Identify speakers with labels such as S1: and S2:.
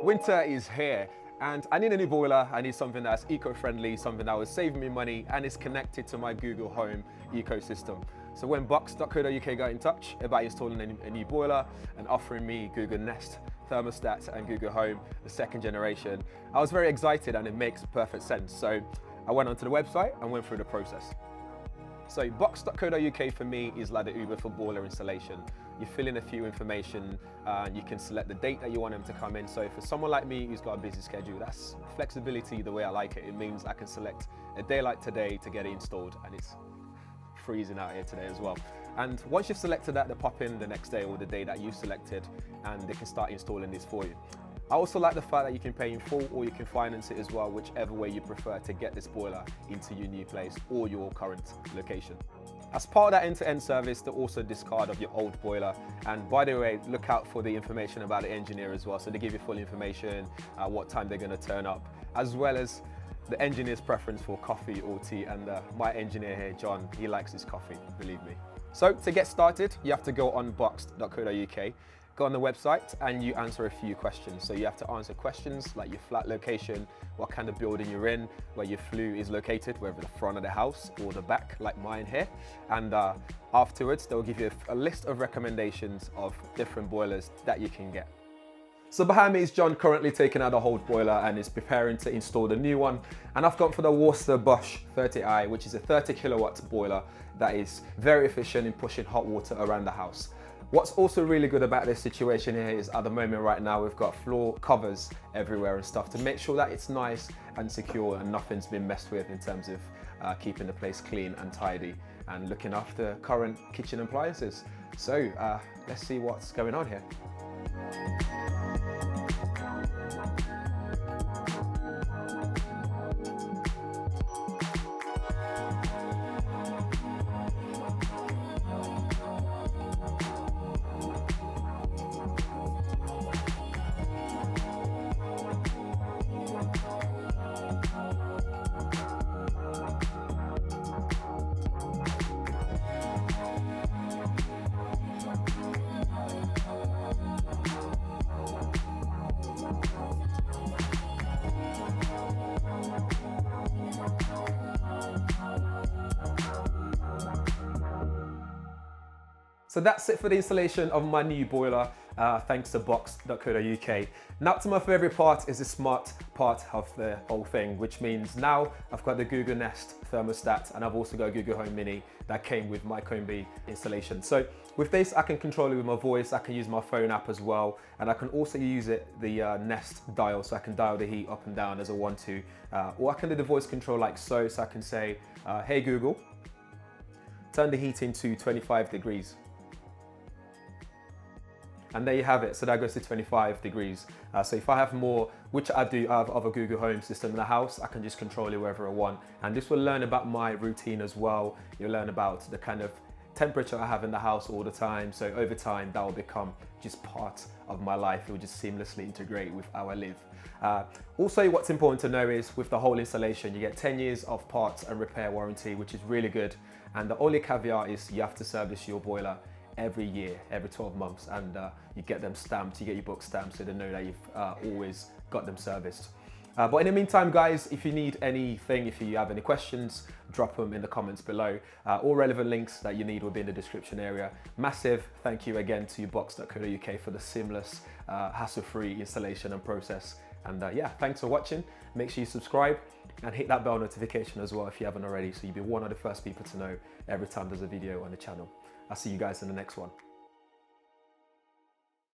S1: Winter is here and I need a new boiler. I need something that's eco-friendly, something that will save me money and is connected to my Google Home ecosystem. So when Boxt.co.uk got in touch about installing a new boiler and offering me Google Nest, Thermostat and Google Home, the second generation, I was very excited and it makes perfect sense. So I went onto the website and went through the process. So Boxt.co.uk for me is like the Uber for boiler installation. You fill in a few information, you can select the date that you want them to come in. So for someone like me who's got a busy schedule, that's flexibility the way I like it. It means I can select a day like today to get it installed, and it's freezing out here today as well. And once you've selected that, they pop in the next day or the day that you've selected and they can start installing this for you. I also like the fact that you can pay in full or you can finance it as well, whichever way you prefer to get this boiler into your new place or your current location. As part of that end-to-end service, they also discard of your old boiler. And by the way, look out for the information about the engineer as well. So they give you full information, what time they're going to turn up, as well as the engineer's preference for coffee or tea. And my engineer here, John, he likes his coffee, believe me. So to get started, you have to go on boxt.co.uk. Go on the website and you answer a few questions. So you have to answer questions like your flat location, what kind of building you're in, where your flue is located, whether the front of the house or the back, like mine here. And afterwards, they'll give you a list of recommendations of different boilers that you can get. So behind me is John, currently taking out the old boiler and is preparing to install the new one. And I've gone for the Worcester Bosch 30i, which is a 30 kilowatt boiler that is very efficient in pushing hot water around the house. What's also really good about this situation here is at the moment right now we've got floor covers everywhere and stuff to make sure that it's nice and secure and nothing's been messed with in terms of keeping the place clean and tidy and looking after current kitchen appliances. So let's see what's going on here. So that's it for the installation of my new boiler, thanks to Boxt.co.uk. Now to my favorite part is the smart part of the whole thing, which means now I've got the Google Nest Thermostat and I've also got a Google Home Mini that came with my Combi installation. So with this, I can control it with my voice, I can use my phone app as well, and I can also use the Nest dial, so I can dial the heat up and down as I want to, or I can do the voice control like so I can say, hey Google, turn the heating to 25 degrees. And there you have it, so that goes to 25 degrees. So if I have more, which I do have of a Google Home system in the house, I can just control it wherever I want. And this will learn about my routine as well. You'll learn about the kind of temperature I have in the house all the time. So over time, that will become just part of my life. It will just seamlessly integrate with how I live. Also, what's important to know is with the whole installation, you get 10 years of parts and repair warranty, which is really good. And the only caveat is you have to service your boiler every year, every 12 months, and you get them stamped, you get your book stamped so they know that you've always got them serviced. But in the meantime, guys, if you need anything, if you have any questions, drop them in the comments below. All relevant links that you need will be in the description area. Massive thank you again to Boxt.co.uk for the seamless, hassle-free installation and process. And yeah, thanks for watching. Make sure you subscribe and hit that bell notification as well if you haven't already, so you'll be one of the first people to know every time there's a video on the channel. I'll see you guys in the next one.